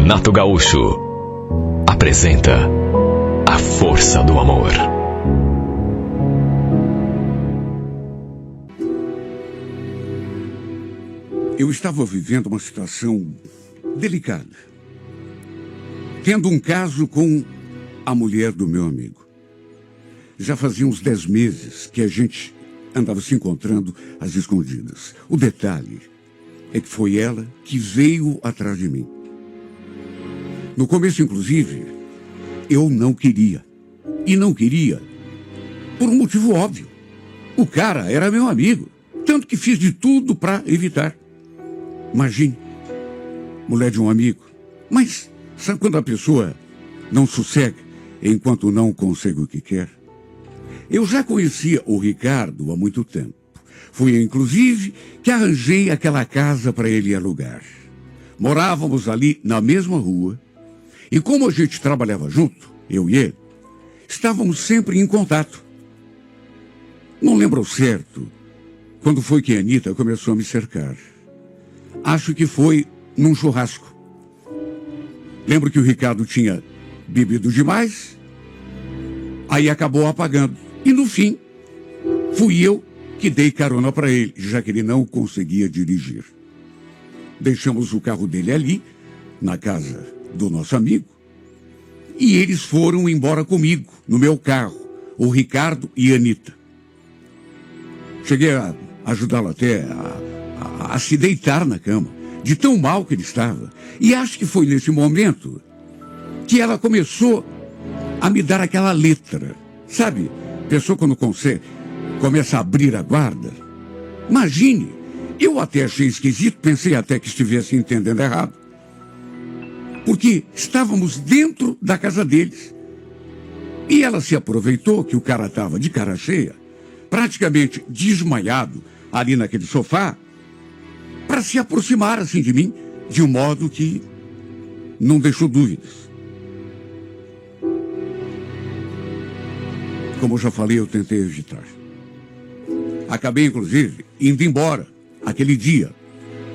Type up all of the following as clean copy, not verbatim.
Renato Gaúcho apresenta A Força do Amor. Eu estava vivendo uma situação delicada, tendo um caso com a mulher do meu amigo. Já fazia uns 10 meses que a gente andava se encontrando às escondidas. O detalhe é que foi ela que veio atrás de mim. No começo, inclusive, eu não queria. E não queria por um motivo óbvio. O cara era meu amigo, tanto que fiz de tudo para evitar. Imagine, mulher de um amigo. Mas sabe quando a pessoa não sossega enquanto não consegue o que quer? Eu já conhecia o Ricardo há muito tempo. Fui, inclusive, que arranjei aquela casa para ele alugar. Morávamos ali na mesma rua. E como a gente trabalhava junto, eu e ele, estávamos sempre em contato. Não lembro ao certo quando foi que a Anitta começou a me cercar. Acho que foi num churrasco. Lembro que o Ricardo tinha bebido demais, aí acabou apagando. E no fim, fui eu que dei carona para ele, já que ele não conseguia dirigir. Deixamos o carro dele ali, na casa do nosso amigo, e eles foram embora comigo, no meu carro, o Ricardo e a Anitta. Cheguei a ajudá-lo até a se deitar na cama, de tão mal que ele estava. E acho que foi nesse momento que ela começou a me dar aquela letra. Sabe, pessoa quando começa a abrir a guarda. Imagine, eu até achei esquisito, pensei até que estivesse entendendo errado. Porque estávamos dentro da casa deles. E ela se aproveitou que o cara estava de cara cheia, praticamente desmaiado ali naquele sofá, para se aproximar assim de mim, de um modo que não deixou dúvidas. Como eu já falei, eu tentei evitar. Acabei, inclusive, indo embora aquele dia.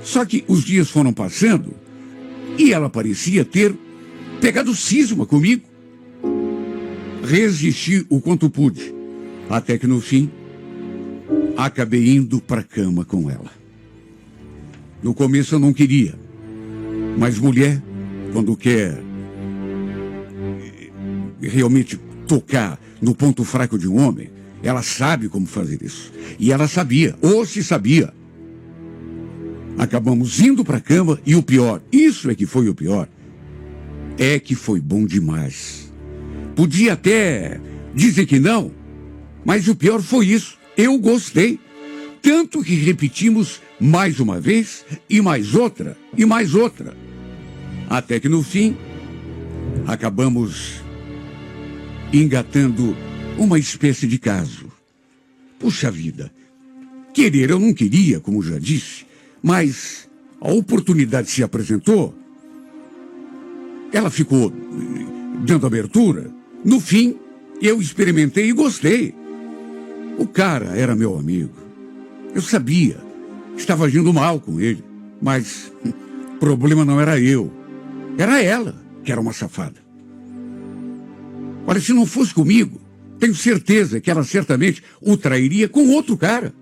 Só que os dias foram passando e ela parecia ter pegado cisma comigo. Resisti o quanto pude, até que no fim, acabei indo para a cama com ela. No começo eu não queria, mas mulher, quando quer realmente tocar no ponto fraco de um homem, ela sabe como fazer isso. E ela sabia, ou se sabia. Acabamos indo para a cama e o pior, isso é que foi o pior, é que foi bom demais. Podia até dizer que não, mas o pior foi isso. Eu gostei. Tanto que repetimos mais uma vez, e mais outra, e mais outra. Até que no fim, acabamos engatando uma espécie de caso. Puxa vida, querer eu não queria, como já disse, mas a oportunidade se apresentou, ela ficou dando abertura. No fim, eu experimentei e gostei. O cara era meu amigo. Eu sabia, estava agindo mal com ele, mas o problema não era eu, era ela, que era uma safada. Olha, se não fosse comigo, tenho certeza que ela certamente o trairia com outro cara.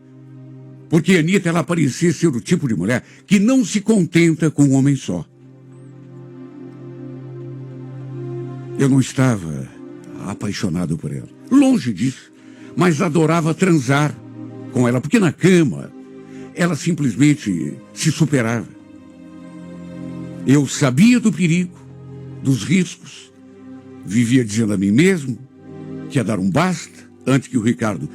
Porque a Anitta, ela parecia ser o tipo de mulher que não se contenta com um homem só. Eu não estava apaixonado por ela, longe disso, mas adorava transar com ela, porque na cama ela simplesmente se superava. Eu sabia do perigo, dos riscos, vivia dizendo a mim mesmo que ia dar um basta antes que o Ricardo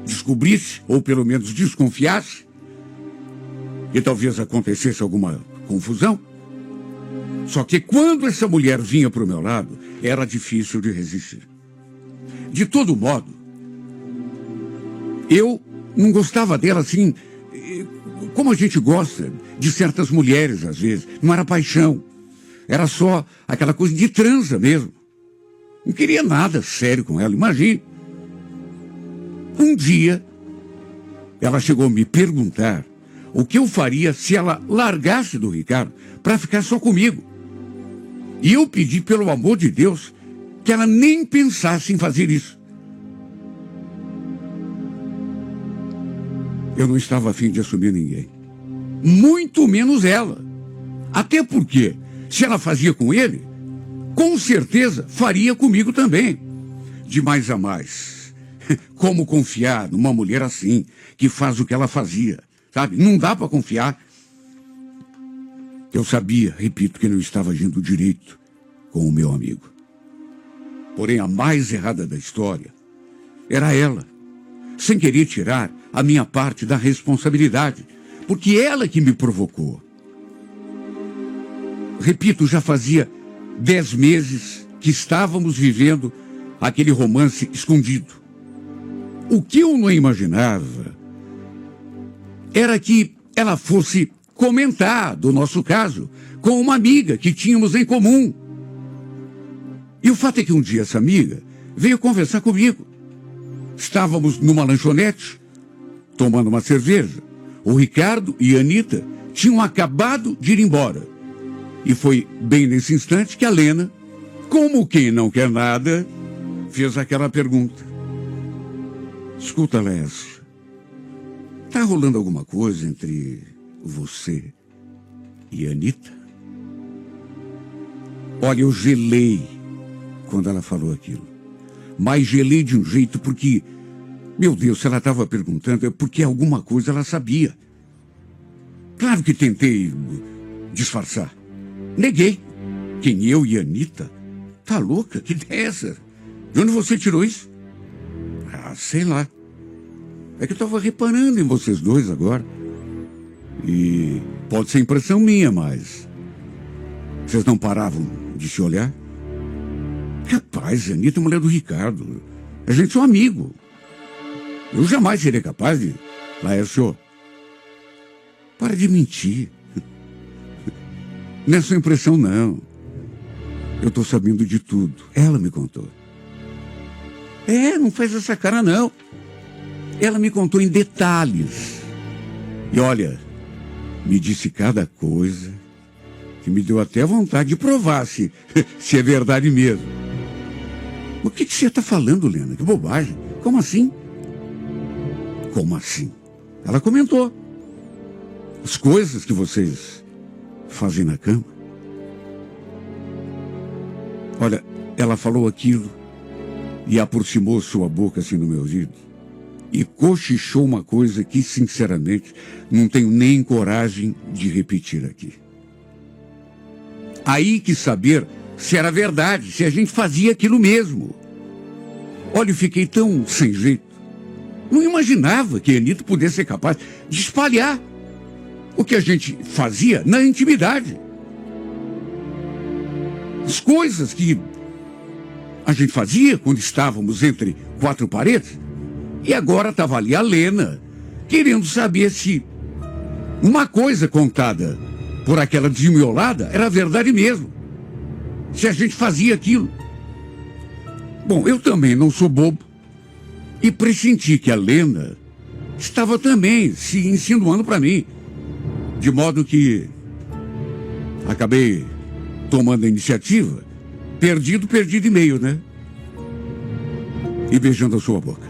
descobrisse, ou pelo menos desconfiasse, e talvez acontecesse alguma confusão. Só que quando essa mulher vinha para o meu lado, era difícil de resistir. De todo modo, eu não gostava dela assim, como a gente gosta de certas mulheres às vezes. Não era paixão, era só aquela coisa de transa mesmo. Não queria nada sério com ela, imagine. Um dia, ela chegou a me perguntar o que eu faria se ela largasse do Ricardo para ficar só comigo. E eu pedi, pelo amor de Deus, que ela nem pensasse em fazer isso. Eu não estava a fim de assumir ninguém. Muito menos ela. Até porque, se ela fazia com ele, com certeza faria comigo também. De mais a mais. Como confiar numa mulher assim, que faz o que ela fazia? Sabe? Não dá para confiar. Eu sabia, repito, que não estava agindo direito com o meu amigo. Porém, a mais errada da história era ela, sem querer tirar a minha parte da responsabilidade, porque ela que me provocou. Repito, já fazia 10 meses que estávamos vivendo aquele romance escondido. O que eu não imaginava era que ela fosse comentar do nosso caso com uma amiga que tínhamos em comum. E o fato é que um dia essa amiga veio conversar comigo. Estávamos numa lanchonete, tomando uma cerveja. O Ricardo e a Anitta tinham acabado de ir embora. E foi bem nesse instante que a Lena, como quem não quer nada, fez aquela pergunta. Escuta, Lécio, tá rolando alguma coisa entre você e a Anitta? Olha, eu gelei quando ela falou aquilo. Mas gelei de um jeito porque, meu Deus, se ela estava perguntando é porque alguma coisa ela sabia. Claro que tentei disfarçar. Neguei. Quem, eu e a Anitta? Tá louca? Que ideia é essa? De onde você tirou isso? Ah, sei lá. É que eu estava reparando em vocês dois agora. E pode ser impressão minha, mas vocês não paravam de se olhar? Rapaz, a Anitta é mulher do Ricardo. A gente é um amigo. Eu jamais seria capaz de... Laércio, para de mentir. Não é sua impressão, não. Eu estou sabendo de tudo. Ela me contou. Não faz essa cara, não. Ela me contou em detalhes. E olha, me disse cada coisa que me deu até vontade de provar se é verdade mesmo. O que você está falando, Lena? Que bobagem. Como assim? Como assim? Ela comentou. As coisas que vocês fazem na cama. Olha, ela falou aquilo e aproximou sua boca assim no meu ouvido e cochichou uma coisa que, sinceramente, não tenho nem coragem de repetir aqui. Aí quis saber se era verdade, se a gente fazia aquilo mesmo. Olha, eu fiquei tão sem jeito. Não imaginava que a Anitta pudesse ser capaz de espalhar o que a gente fazia na intimidade. As coisas que a gente fazia quando estávamos entre quatro paredes. E agora estava ali a Lena, querendo saber se uma coisa contada por aquela desmiolada era verdade mesmo. Se a gente fazia aquilo. Bom, eu também não sou bobo. E pressenti que a Lena estava também se insinuando para mim. De modo que acabei tomando a iniciativa, perdi e meio, né? E beijando a sua boca.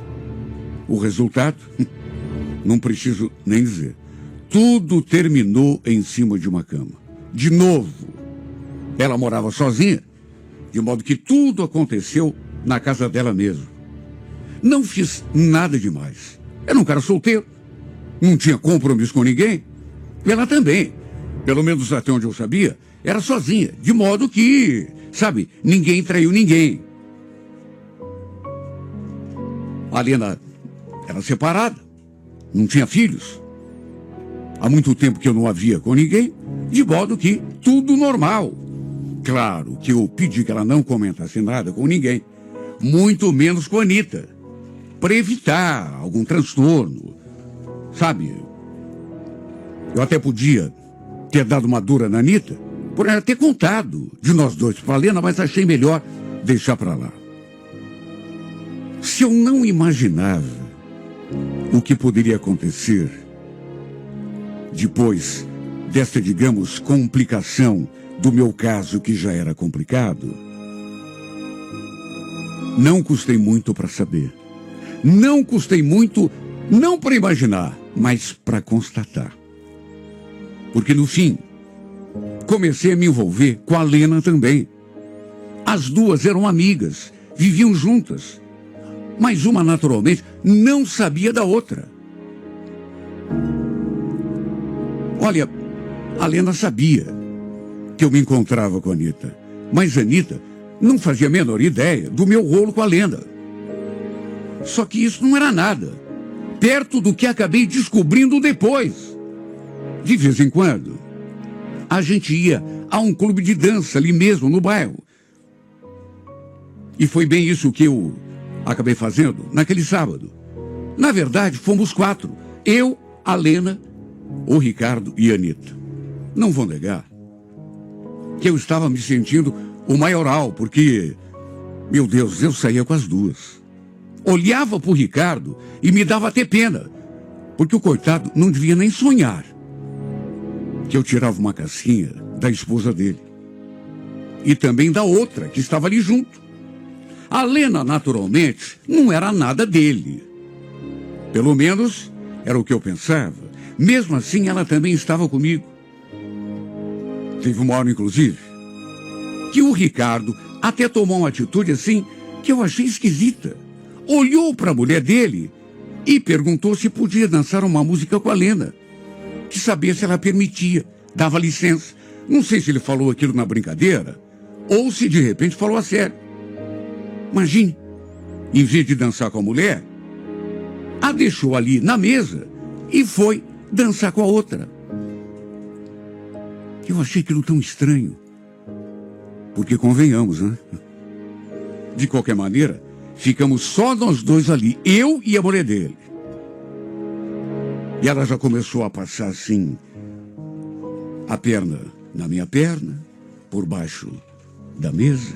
O resultado, não preciso nem dizer. Tudo terminou em cima de uma cama. De novo. Ela morava sozinha, de modo que tudo aconteceu na casa dela mesmo. Não fiz nada demais. Era um cara solteiro, não tinha compromisso com ninguém. E ela também, pelo menos até onde eu sabia, era sozinha, de modo que, sabe, ninguém traiu ninguém. A Lena era separada, não tinha filhos. Há muito tempo que eu não a via com ninguém, de modo que tudo normal. Claro que eu pedi que ela não comentasse nada com ninguém, muito menos com a Anitta, para evitar algum transtorno, sabe? Eu até podia ter dado uma dura na Anitta, por ela ter contado de nós dois para a Lena, mas achei melhor deixar para lá. Se eu não imaginava o que poderia acontecer depois desta, digamos, complicação do meu caso, que já era complicado, não custei muito para saber. Não custei muito, não para imaginar, mas para constatar. Porque no fim, comecei a me envolver com a Lena também. As duas eram amigas, viviam juntas. Mas uma, naturalmente, não sabia da outra. Olha, a Lena sabia que eu me encontrava com a Anitta. Mas a Anitta não fazia a menor ideia do meu rolo com a Lena. Só que isso não era nada, perto do que acabei descobrindo depois. De vez em quando, a gente ia a um clube de dança ali mesmo, no bairro. E foi bem isso que eu acabei fazendo naquele sábado. Na verdade, fomos 4. Eu, a Lena, o Ricardo e a Anitta. Não vou negar que eu estava me sentindo o maioral, porque, meu Deus, eu saía com as duas. Olhava para o Ricardo e me dava até pena, porque o coitado não devia nem sonhar que eu tirava uma casquinha da esposa dele. E também da outra, que estava ali junto. A Lena, naturalmente, não era nada dele. Pelo menos, era o que eu pensava. Mesmo assim, ela também estava comigo. Teve uma hora, inclusive, que o Ricardo até tomou uma atitude assim que eu achei esquisita. Olhou para a mulher dele e perguntou se podia dançar uma música com a Lena, que sabia se ela permitia, dava licença. Não sei se ele falou aquilo na brincadeira ou se de repente falou a sério. Imagine, em vez de dançar com a mulher, a deixou ali na mesa e foi dançar com a outra. Eu achei aquilo tão estranho. Porque convenhamos, né? De qualquer maneira, ficamos só nós dois ali, eu e a mulher dele. E ela já começou a passar assim, a perna na minha perna, por baixo da mesa.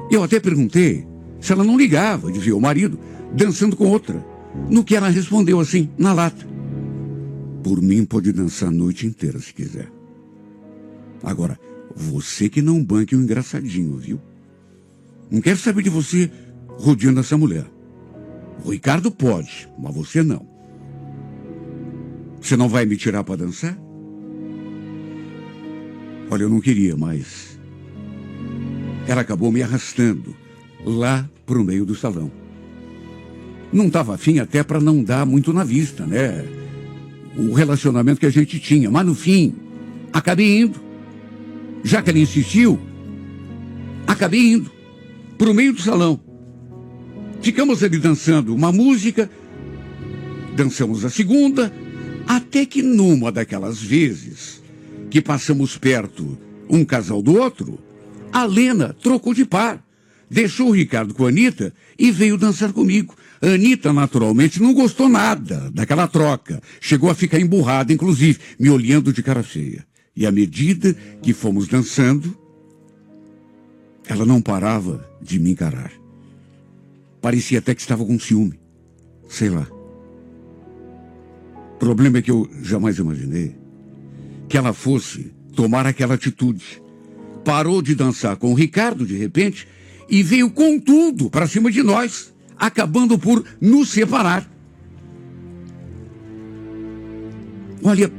Eu até perguntei se ela não ligava de ver o marido dançando com outra. No que ela respondeu assim, na lata: por mim pode dançar a noite inteira se quiser. Agora, você que não banque o engraçadinho, viu? Não quero saber de você rodeando essa mulher. O Ricardo pode, mas você não. Você não vai me tirar para dançar? Olha, eu não queria, mas ela acabou me arrastando lá pro meio do salão. Não estava afim até para não dar muito na vista, né? O relacionamento que a gente tinha. Mas no fim, acabei indo. Já que ela insistiu, acabei indo pro meio do salão. Ficamos ali dançando uma música, dançamos a segunda, até que numa daquelas vezes que passamos perto um casal do outro, a Lena trocou de par, deixou o Ricardo com a Anitta e veio dançar comigo. A Anitta, naturalmente, não gostou nada daquela troca. Chegou a ficar emburrada, inclusive, me olhando de cara feia. E à medida que fomos dançando, ela não parava de me encarar. Parecia até que estava com ciúme. Sei lá. O problema é que eu jamais imaginei que ela fosse tomar aquela atitude. Parou de dançar com o Ricardo, de repente, e veio com tudo para cima de nós, acabando por nos separar. Olha,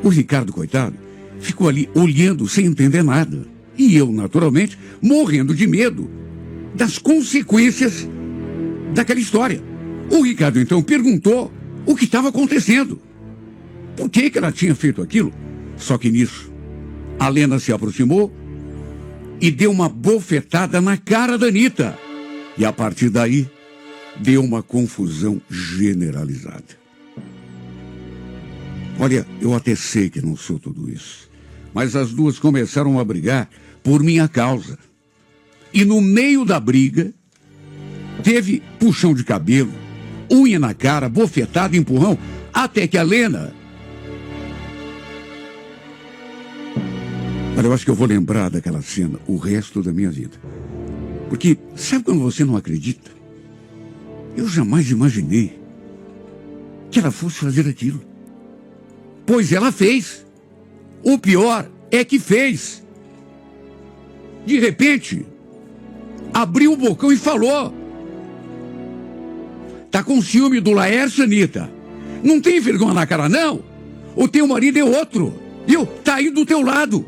o Ricardo, coitado, ficou ali olhando sem entender nada. E eu, naturalmente, morrendo de medo das consequências daquela história. O Ricardo, então, perguntou o que estava acontecendo. Por que ela tinha feito aquilo? Só que nisso, a Lena se aproximou e deu uma bofetada na cara da Anitta. E a partir daí, deu uma confusão generalizada. Olha, eu até sei que não sou tudo isso, mas as duas começaram a brigar por minha causa. E no meio da briga, teve puxão de cabelo, unha na cara, bofetada, empurrão, até que a Lena... Olha, eu acho que eu vou lembrar daquela cena o resto da minha vida. Porque, sabe quando você não acredita? Eu jamais imaginei que ela fosse fazer aquilo. Pois ela fez. O pior é que fez. De repente, abriu o bocão e falou. Tá com ciúme do Laércio, Anitta? Não tem vergonha na cara, não? O teu marido é outro. Viu? Tá aí do teu lado.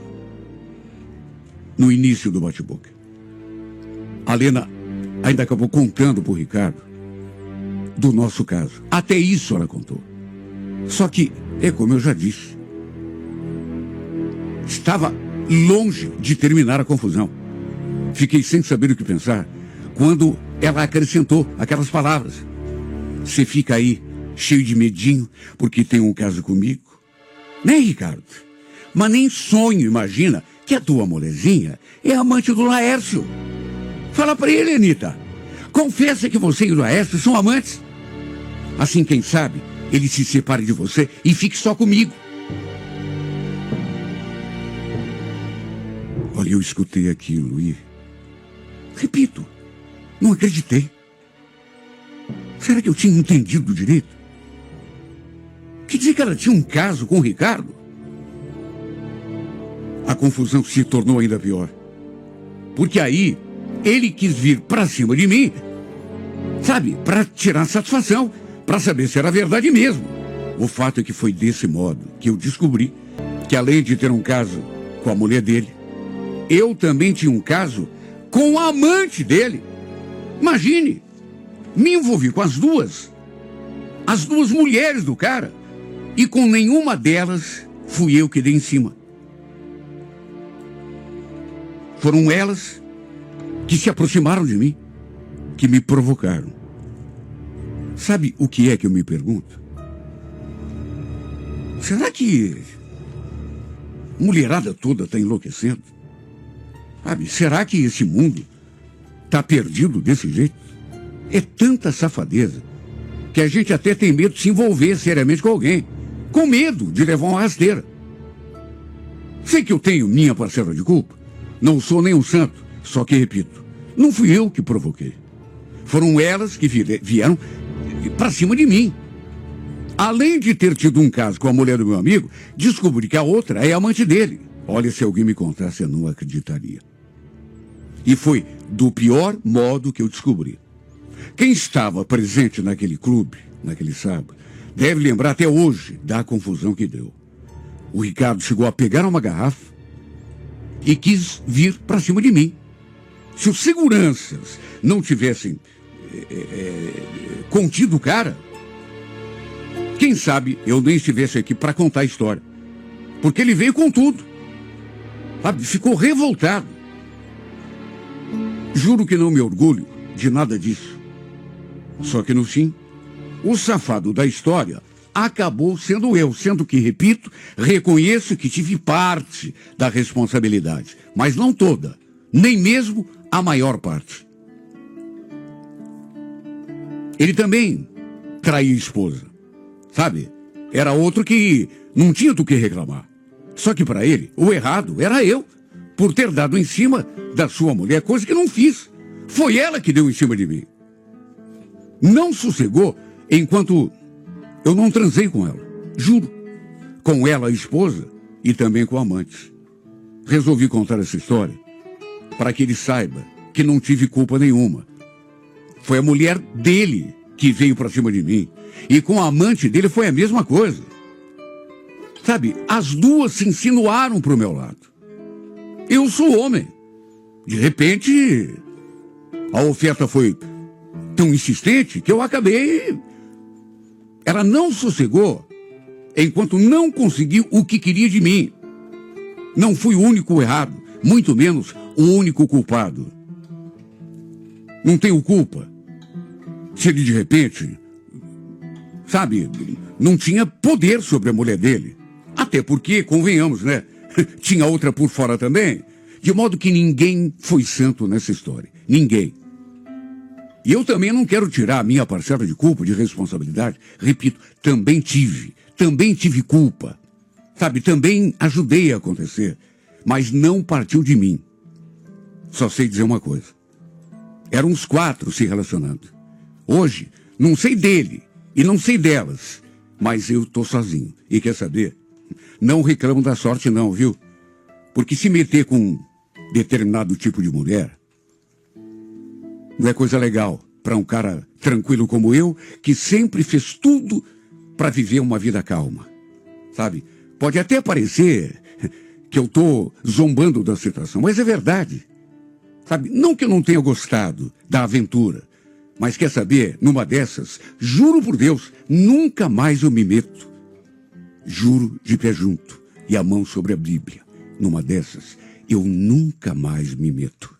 No início do bate-boca, a Lena ainda acabou contando pro Ricardo do nosso caso. Até isso ela contou. Só que, como eu já disse, estava longe de terminar a confusão. Fiquei sem saber o que pensar quando ela acrescentou aquelas palavras. Você fica aí cheio de medinho porque tem um caso comigo? Né, Ricardo? Mas nem sonho imagina que a tua molezinha é amante do Laércio. Fala pra ele, Anitta. Confessa que você e o Laércio são amantes. Assim, quem sabe, ele se separe de você e fique só comigo. Olha, eu escutei aquilo e... repito, não acreditei. Será que eu tinha entendido direito? Quer dizer que ela tinha um caso com o Ricardo? A confusão se tornou ainda pior. Porque aí, ele quis vir pra cima de mim, sabe, pra tirar satisfação, pra saber se era verdade mesmo. O fato é que foi desse modo que eu descobri que, além de ter um caso com a mulher dele, eu também tinha um caso com a amante dele. Imagine, me envolvi com as duas mulheres do cara, e com nenhuma delas fui eu que dei em cima. Foram elas que se aproximaram de mim, que me provocaram. Sabe o que é que eu me pergunto? Será que a mulherada toda está enlouquecendo? Sabe, será que esse mundo está perdido desse jeito? É tanta safadeza que a gente até tem medo de se envolver seriamente com alguém, com medo de levar uma rasteira. Sei que eu tenho minha parcela de culpa, não sou nem um santo, só que, repito, não fui eu que provoquei. Foram elas que vieram para cima de mim. Além de ter tido um caso com a mulher do meu amigo, descobri que a outra é amante dele. Olha, se alguém me contasse, eu não acreditaria. E foi do pior modo que eu descobri. Quem estava presente naquele clube, naquele sábado, deve lembrar até hoje da confusão que deu. O Ricardo chegou a pegar uma garrafa e quis vir para cima de mim. Se os seguranças não tivessem contido o cara, quem sabe eu nem estivesse aqui para contar a história. Porque ele veio com tudo. Sabe? Ficou revoltado. Juro que não me orgulho de nada disso. Só que no fim, o safado da história acabou sendo eu, sendo que, repito, reconheço que tive parte da responsabilidade, mas não toda, nem mesmo a maior parte. Ele também traía a esposa, sabe? Era outro que não tinha do que reclamar. Só que para ele, o errado era eu, por ter dado em cima da sua mulher, coisa que não fiz. Foi ela que deu em cima de mim. Não sossegou enquanto eu não transei com ela, juro. Com ela, a esposa, e também com a amante. Resolvi contar essa história para que ele saiba que não tive culpa nenhuma. Foi a mulher dele que veio para cima de mim. E com a amante dele foi a mesma coisa. Sabe, as duas se insinuaram para o meu lado. Eu sou homem. De repente, a oferta foi tão insistente que eu acabei... Ela não sossegou enquanto não conseguiu o que queria de mim. Não fui o único errado, muito menos o único culpado. Não tenho culpa se ele de repente, sabe, não tinha poder sobre a mulher dele. Até porque, convenhamos, né? Tinha outra por fora também. De modo que ninguém foi santo nessa história. Ninguém. E eu também não quero tirar a minha parcela de culpa, de responsabilidade. Repito, também tive culpa. Sabe, também ajudei a acontecer. Mas não partiu de mim. Só sei dizer uma coisa. Eram uns 4 se relacionando. Hoje, não sei dele e não sei delas. Mas eu tô sozinho. E quer saber? Não reclamo da sorte não, viu? Porque se meter com um determinado tipo de mulher não é coisa legal para um cara tranquilo como eu, que sempre fez tudo para viver uma vida calma. Sabe? Pode até parecer que eu estou zombando da situação, mas é verdade. Sabe? Não que eu não tenha gostado da aventura, mas quer saber, numa dessas, juro por Deus, nunca mais eu me meto. Juro de pé junto e a mão sobre a Bíblia. Numa dessas, eu nunca mais me meto.